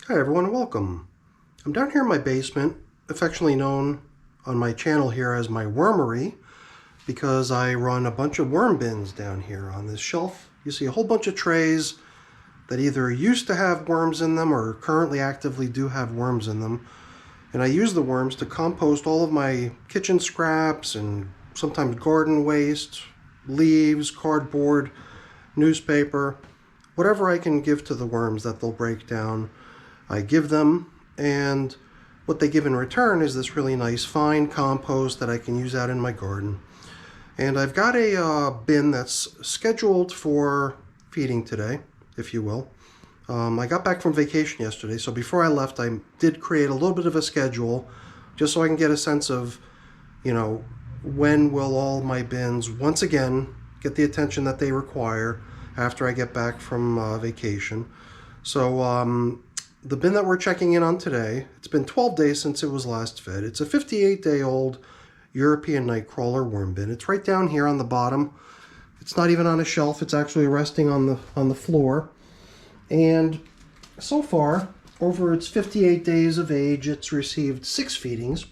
Hi everyone, welcome. I'm down here in my basement, affectionately known on my channel here as my wormery, because I run a bunch of worm bins down here on this shelf. You see a whole bunch of trays that either used to have worms in them or currently actively do have worms in them. And I use the worms to compost all of my kitchen scraps and sometimes garden waste, leaves, cardboard, newspaper, whatever I can give to the worms that they'll break down. I give them, and what they give in return is this really nice fine compost that I can use out in my garden. And I've got a bin that's scheduled for feeding today, if you will. I got back from vacation yesterday, so before I left I did create a little bit of a schedule just so I can get a sense of, when will all my bins once again get the attention that they require after I get back from vacation. So the bin that we're checking in on today, it's been 12 days since it was last fed. It's a 58-day-old European nightcrawler worm bin. It's right down here on the bottom. It's not even on a shelf. It's actually resting on the floor. And so far, over its 58 days of age, it's received 6 feedings.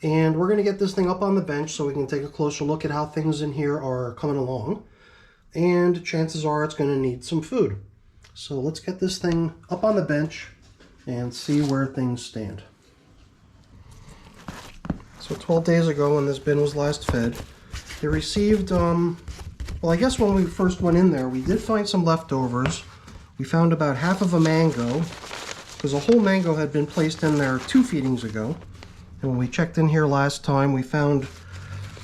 And we're going to get this thing up on the bench so we can take a closer look at how things in here are coming along. And chances are it's going to need some food. So let's get this thing up on the bench and see where things stand. So 12 days ago when this bin was last fed, it received, well, I guess when we first went in there, we did find some leftovers. We found about half of a mango, because a whole mango had been placed in there 2 feedings ago. And when we checked in here last time, we found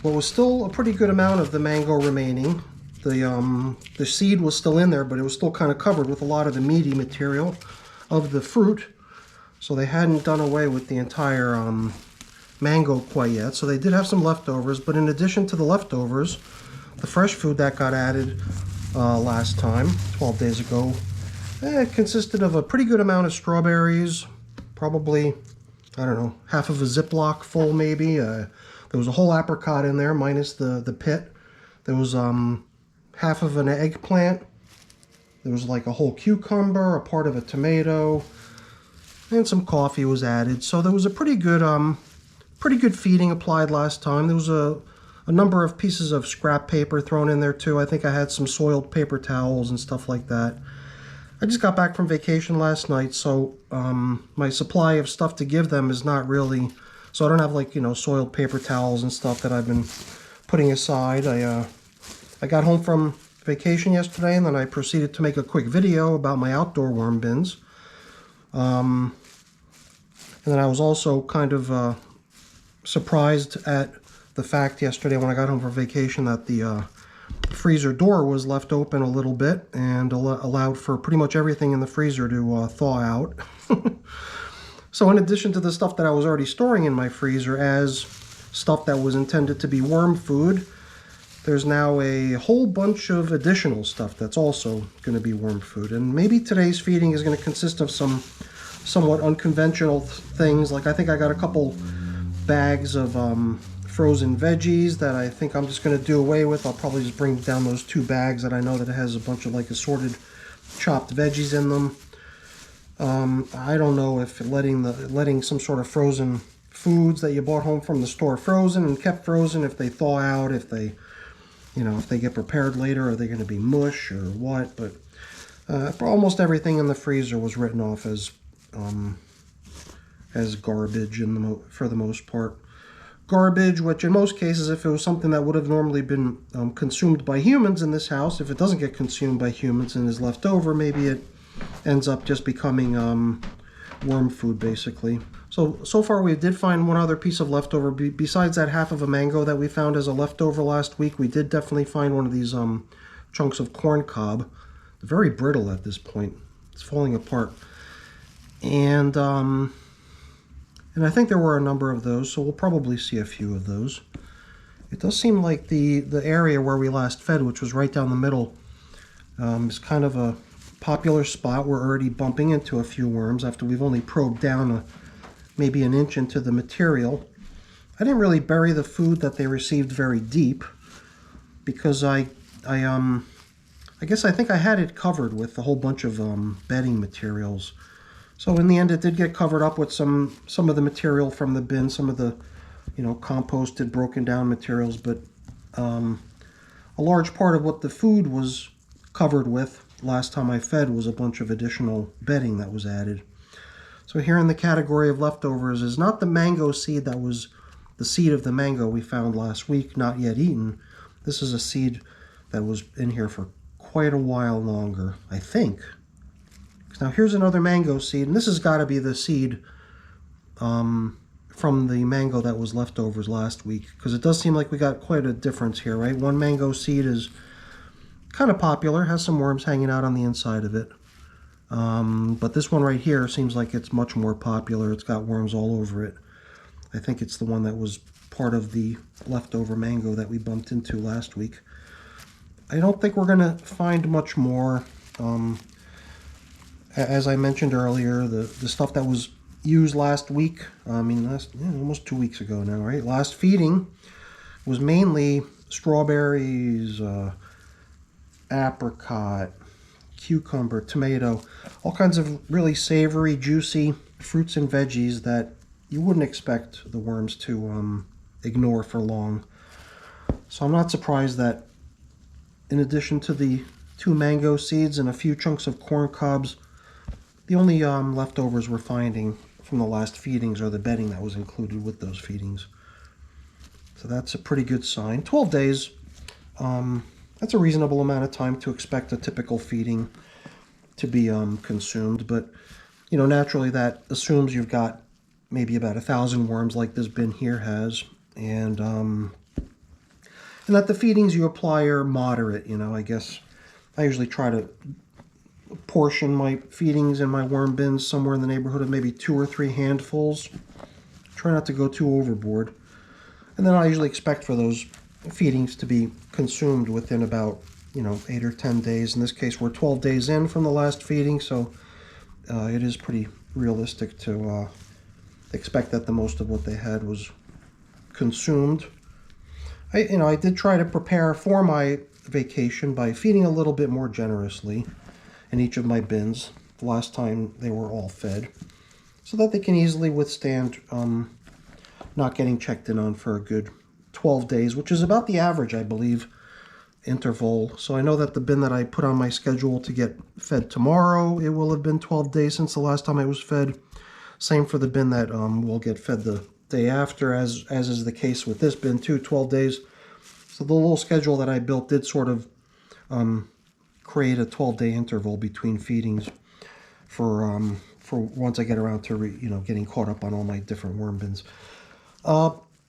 what was still a pretty good amount of the mango remaining. The seed was still in there, but it was still kind of covered with a lot of the meaty material of the fruit. So they hadn't done away with the entire mango quite yet. So they did have some leftovers, but in addition to the leftovers, the fresh food that got added last time, 12 days ago, it consisted of a pretty good amount of strawberries, probably, I don't know, half of a Ziploc full maybe. There was a whole apricot in there, minus the pit. There was half of an eggplant. There was like a whole cucumber, a part of a tomato, and some coffee was added. So there was a pretty good feeding applied last time. There was a number of pieces of scrap paper thrown in there too. I think I had some soiled paper towels and stuff like that. I just got back from vacation last night, so my supply of stuff to give them is not really, so I don't have like, soiled paper towels and stuff that I've been putting aside. I got home from vacation yesterday, and then I proceeded to make a quick video about my outdoor worm bins. And then I was also kind of surprised at the fact yesterday when I got home from vacation that the freezer door was left open a little bit and allowed for pretty much everything in the freezer to thaw out. So in addition to the stuff that I was already storing in my freezer as stuff that was intended to be worm food, there's now a whole bunch of additional stuff that's also going to be worm food. And maybe today's feeding is going to consist of some somewhat unconventional things. Like I think I got a couple bags of frozen veggies that I think I'm just going to do away with. I'll probably just bring down those 2 bags that I know that it has a bunch of like assorted chopped veggies in them. I don't know if letting some sort of frozen foods that you bought home from the store frozen and kept frozen, if they thaw out, if they get prepared later, are they going to be mush or what? But almost everything in the freezer was written off as garbage for the most part. Garbage, which in most cases, if it was something that would have normally been consumed by humans in this house, if it doesn't get consumed by humans and is left over, maybe it ends up just becoming worm food, basically. So far we did find one other piece of leftover. Besides that half of a mango that we found as a leftover last week, we did definitely find one of these chunks of corn cob. Very brittle at this point. It's falling apart. And I think there were a number of those, so we'll probably see a few of those. It does seem like the area where we last fed, which was right down the middle, is kind of a popular spot. We're already bumping into a few worms after we've only probed down maybe an inch into the material. I didn't really bury the food that they received very deep because I guess I think I had it covered with a whole bunch of bedding materials. So in the end, it did get covered up with some of the material from the bin, some of the, you know, composted, broken down materials, but a large part of what the food was covered with last time I fed was a bunch of additional bedding that was added. So here in the category of leftovers is not the mango seed that was the seed of the mango we found last week, not yet eaten. This is a seed that was in here for quite a while longer, I think. Now here's another mango seed, and this has got to be the seed from the mango that was leftovers last week, because it does seem like we got quite a difference here, right? One mango seed is kind of popular, has some worms hanging out on the inside of it. But this one right here seems like it's much more popular. It's got worms all over it. I think it's the one that was part of the leftover mango that we bumped into last week. I don't think we're going to find much more. As I mentioned earlier, the stuff that was used last week, almost 2 weeks ago now, right? Last feeding was mainly strawberries, apricot, cucumber, tomato, all kinds of really savory, juicy fruits and veggies that you wouldn't expect the worms to ignore for long. So I'm not surprised that in addition to the 2 mango seeds and a few chunks of corn cobs, the only leftovers we're finding from the last feedings are the bedding that was included with those feedings. So that's a pretty good sign. 12 days, that's a reasonable amount of time to expect a typical feeding to be consumed. But, you know, naturally that assumes you've got maybe about 1,000 worms like this bin here has. And that the feedings you apply are moderate, you know. I guess I usually try to portion my feedings in my worm bins somewhere in the neighborhood of maybe 2 or 3 handfuls. Try not to go too overboard. And then I usually expect for those feedings to be consumed within about, 8 or 10 days. In this case, we're 12 days in from the last feeding, so it is pretty realistic to expect that the most of what they had was consumed. I did try to prepare for my vacation by feeding a little bit more generously in each of my bins the last time they were all fed, so that they can easily withstand not getting checked in on for a good 12 days, which is about the average, I believe, interval. So I know that the bin that I put on my schedule to get fed tomorrow, it will have been 12 days since the last time I was fed. Same for the bin that will get fed the day after, as is the case with this bin too, 12 days. So the little schedule that I built did sort of create a 12-day interval between feedings for once I get around to getting caught up on all my different worm bins.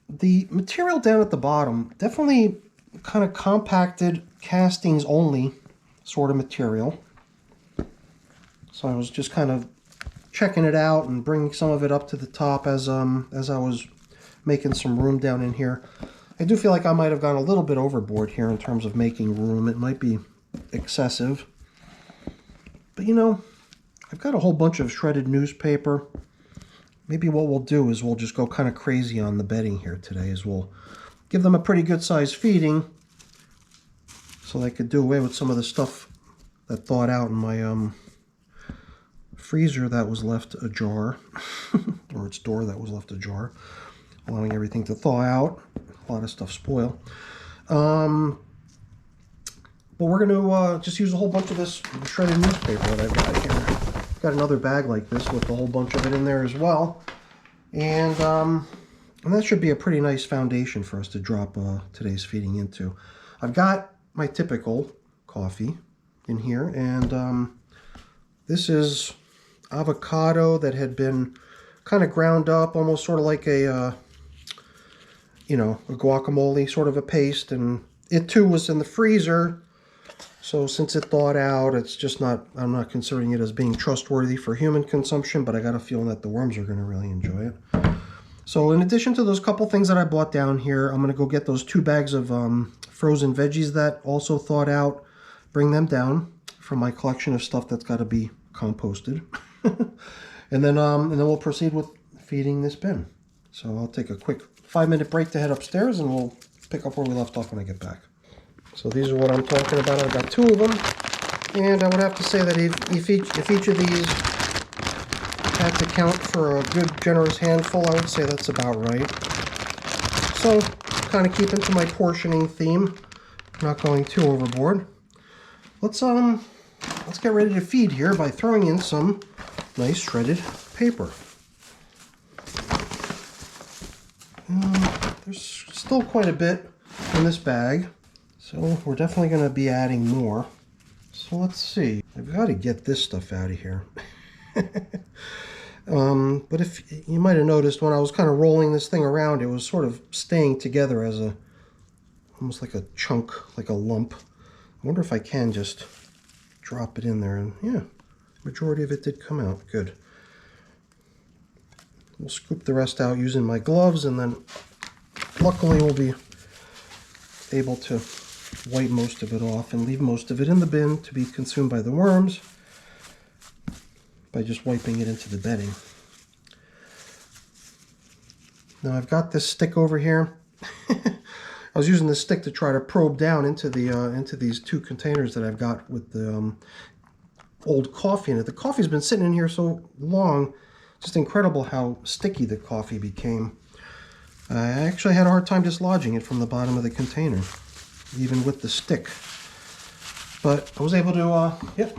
The material down at the bottom, definitely kind of compacted, castings only sort of material. So I was just kind of checking it out and bringing some of it up to the top as I was making some room down in here. I do feel like I might have gone a little bit overboard here in terms of making room. It might be excessive. But I've got a whole bunch of shredded newspaper. Maybe what we'll do is we'll just go kind of crazy on the bedding here today, is we'll give them a pretty good size feeding so they could do away with some of the stuff that thawed out in my freezer that was left ajar, or its door that was left ajar, allowing everything to thaw out. A lot of stuff spoil. But we're going to just use a whole bunch of this shredded newspaper that I've got here. I've got another bag like this with a whole bunch of it in there as well. And that should be a pretty nice foundation for us to drop today's feeding into. I've got my typical coffee in here, and this is avocado that had been kind of ground up, almost sort of like a guacamole sort of a paste, and it too was in the freezer. So since it thawed out, it's just not, I'm not considering it as being trustworthy for human consumption, but I got a feeling that the worms are going to really enjoy it. So in addition to those couple things that I bought down here, I'm going to go get those 2 bags of frozen veggies that also thawed out, bring them down from my collection of stuff that's got to be composted. and then we'll proceed with feeding this bin. So I'll take a quick 5-minute break to head upstairs, and we'll pick up where we left off when I get back. So these are what I'm talking about. I've got 2 of them, and I would have to say that if each of these had to count for a good generous handful, I would say that's about right. So, kind of keep into my portioning theme, not going too overboard. Let's get ready to feed here by throwing in some nice shredded paper. There's still quite a bit in this bag, so we're definitely going to be adding more. So let's see. I've got to get this stuff out of here. But if you might have noticed when I was kind of rolling this thing around, it was sort of staying together as almost like a chunk, like a lump. I wonder if I can just drop it in there, and yeah, majority of it did come out. Good. We'll scoop the rest out using my gloves, and then luckily we'll be able to wipe most of it off and leave most of it in the bin to be consumed by the worms by just wiping it into the bedding. Now I've got this stick over here. I was using this stick to try to probe down into these two containers that I've got with the old coffee in it. The coffee's been sitting in here so long, just incredible how sticky the coffee became. I actually had a hard time dislodging it from the bottom of the container, even with the stick. But I was able to, yep,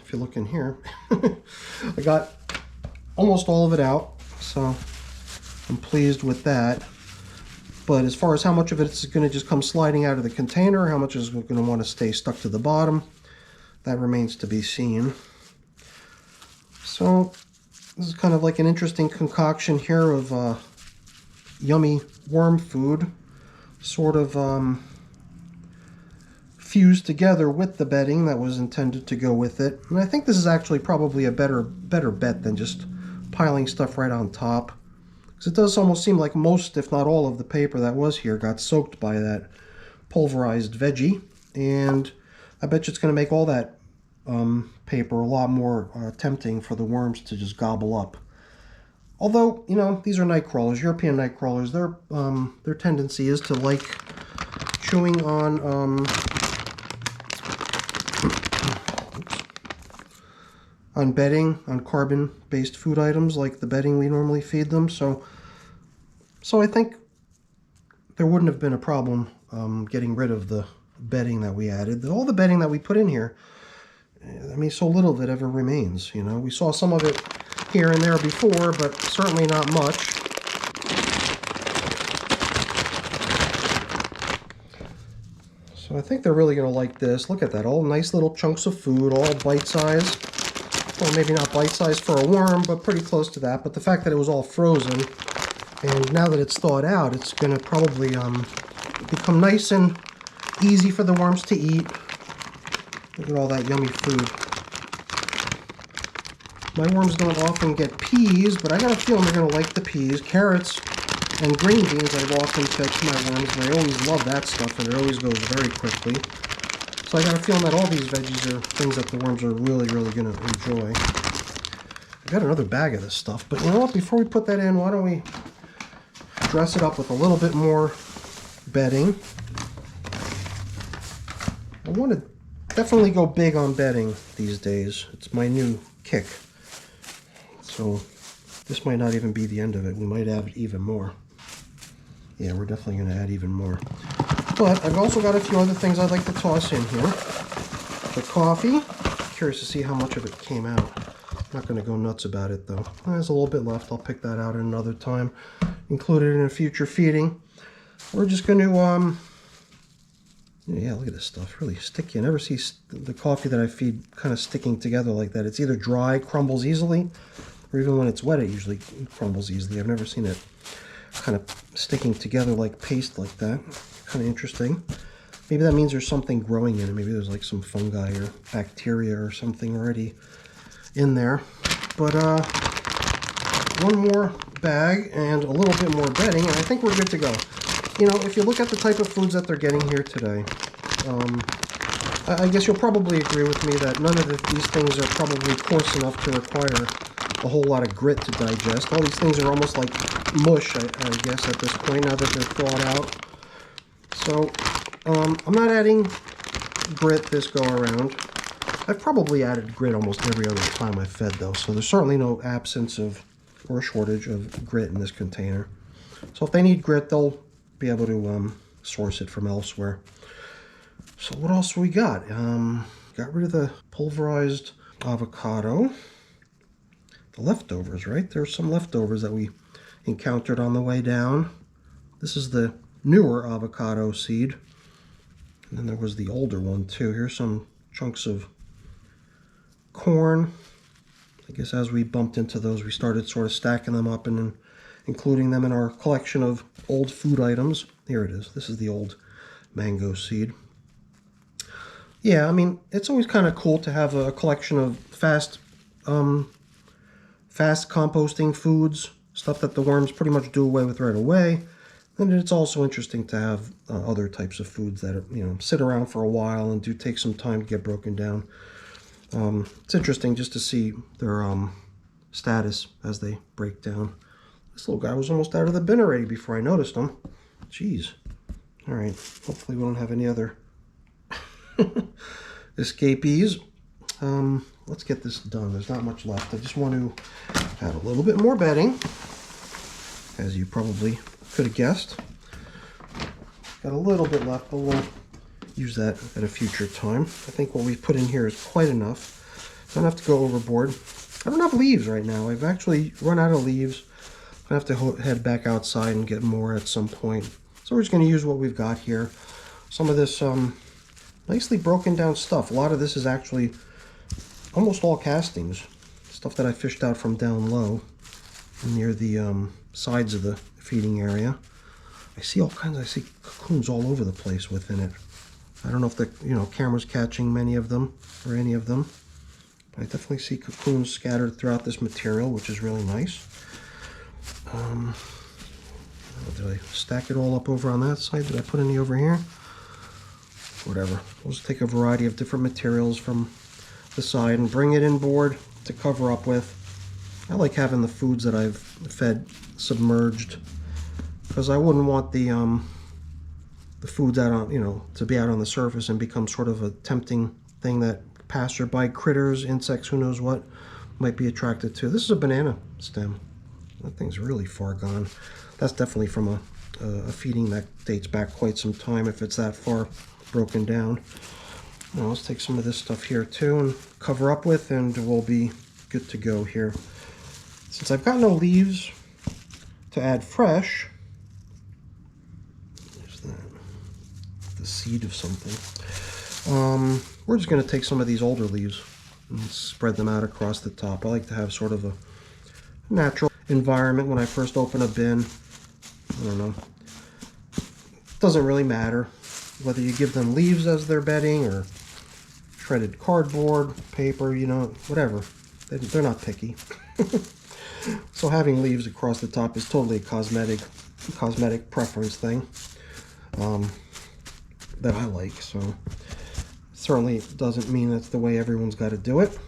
if you look in here, I got almost all of it out, so I'm pleased with that. But as far as how much of it's going to just come sliding out of the container, how much is going to want to stay stuck to the bottom, that remains to be seen. So this is kind of like an interesting concoction here of yummy worm food, sort of fused together with the bedding that was intended to go with it. And I think this is actually probably a better bet than just piling stuff right on top. Because it does almost seem like most, if not all, of the paper that was here got soaked by that pulverized veggie. And I bet you it's going to make all that paper a lot more tempting for the worms to just gobble up. Although, you know, these are night crawlers, European night crawlers. Their tendency is to like chewing on bedding, on carbon-based food items like the bedding we normally feed them. So I think there wouldn't have been a problem getting rid of the bedding that we added. All the bedding that we put in here, I mean, so little of it ever remains, you know. We saw some of it here and there before, but certainly not much. So I think they're really going to like this. Look at that, all nice little chunks of food, all bite-sized. Well, maybe not bite-sized for a worm, but pretty close to that. But the fact that it was all frozen, and now that it's thawed out, it's going to probably become nice and easy for the worms to eat. Look at all that yummy food. My worms don't often get peas, but I got a feeling they're going to like the peas. Carrots and green beans I've often fed to my worms, and they always love that stuff, and it always goes very quickly. So I got a feeling that all these veggies are things that the worms are really, really going to enjoy. I got another bag of this stuff, but you know what? Before we put that in, why don't we dress it up with a little bit more bedding. I want to definitely go big on bedding these days. It's my new kick. So this might not even be the end of it. We might add even more. Yeah, we're definitely going to add even more. But I've also got a few other things I'd like to toss in here. The coffee. Curious to see how much of it came out. I'm not going to go nuts about it though. There's a little bit left. I'll pick that out at another time. Include it in a future feeding. We're just going to yeah, look at this stuff. Really sticky. I never see the coffee that I feed kind of sticking together like that. It's either dry, crumbles easily, or even when it's wet, it usually crumbles easily. I've never seen it kind of sticking together like paste like that. Kind of interesting. Maybe that means there's something growing in it. Maybe there's like some fungi or bacteria or something already in there. But one more bag and a little bit more bedding, and I think we're good to go. You know, if you look at the type of foods that they're getting here today, I guess you'll probably agree with me that none of these things are probably coarse enough to require a whole lot of grit to digest. All these things are almost like mush, I guess, at this point, now that they're thawed out. So, I'm not adding grit this go around. I've probably added grit almost every other time I've fed though, so there's certainly no absence of or shortage of grit in this container. So if they need grit, they'll be able to source it from elsewhere. So what else we got? Got rid of the pulverized avocado. The leftovers, right? There's some leftovers that we encountered on the way down. This is the newer avocado seed. And then there was the older one too. Here's some chunks of corn. I guess as we bumped into those, we started sort of stacking them up and then including them in our collection of old food items. Here it is. This is the old mango seed. Yeah, I mean, it's always kind of cool to have a collection of fast composting foods, stuff that the worms pretty much do away with right away. And it's also interesting to have other types of foods that, sit around for a while and do take some time to get broken down. It's interesting just to see their status as they break down. This little guy was almost out of the bin already before I noticed him. Jeez. All right, hopefully we don't have any other escapees. Let's get this done. There's not much left. I just want to add a little bit more bedding, as you probably could have guessed. Got a little bit left, but we'll use that at a future time. I think what we've put in here is quite enough. Don't have to go overboard. I don't have leaves right now. I've actually run out of leaves. I have to head back outside and get more at some point. So we're just going to use what we've got here. Some of this nicely broken down stuff. A lot of this is actually almost all castings. Stuff that I fished out from down low near the sides of the feeding area. I see all kinds. I see cocoons all over the place within it. I don't know if the camera's catching many of them or any of them. But I definitely see cocoons scattered throughout this material, which is really nice. Did I stack it all up over on that side? Did I put any over here? Whatever. We'll just take a variety of different materials from the side and bring it inboard to cover up with. I like having the foods that I've fed submerged because I wouldn't want the foods out on, to be out on the surface and become sort of a tempting thing that passerby critters, insects, who knows what, might be attracted to. This is a banana stem. That thing's really far gone. That's definitely from a feeding that dates back quite some time if it's that far broken down. Now let's take some of this stuff here too and cover up with, and we'll be good to go here. Since I've got no leaves to add fresh, there's that, the seed of something. We're just going to take some of these older leaves and spread them out across the top. I like to have sort of a natural environment when I first open a bin. I don't know. It doesn't really matter whether you give them leaves as their bedding or shredded cardboard, paper, whatever. They're not picky. So having leaves across the top is totally a cosmetic preference thing that I like. So certainly doesn't mean that's the way everyone's got to do it.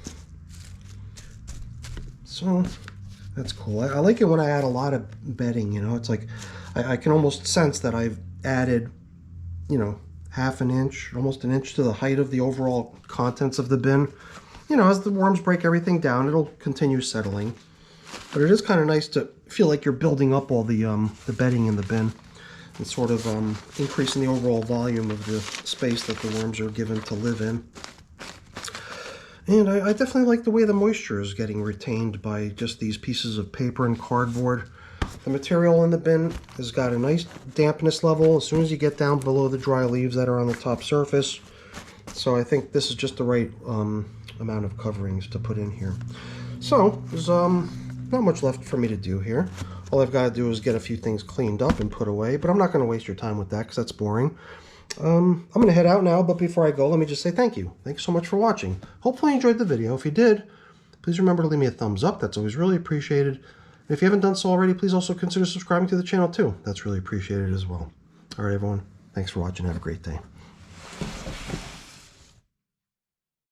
So that's cool. I like it when I add a lot of bedding, it's like I can almost sense that I've added, half an inch, almost an inch to the height of the overall contents of the bin. As the worms break everything down, it'll continue settling. But it is kind of nice to feel like you're building up all the bedding in the bin and sort of increasing the overall volume of the space that the worms are given to live in. And I definitely like the way the moisture is getting retained by just these pieces of paper and cardboard. The material in the bin has got a nice dampness level as soon as you get down below the dry leaves that are on the top surface. So I think this is just the right amount of coverings to put in here. So there's not much left for me to do here. All I've got to do is get a few things cleaned up and put away, but I'm not going to waste your time with that because that's boring. I'm going to head out now, but before I go, let me just say thank you. Thanks so much for watching. Hopefully you enjoyed the video. If you did, please remember to leave me a thumbs up. That's always really appreciated. And if you haven't done so already, please also consider subscribing to the channel too. That's really appreciated as well. All right, everyone. Thanks for watching. Have a great day.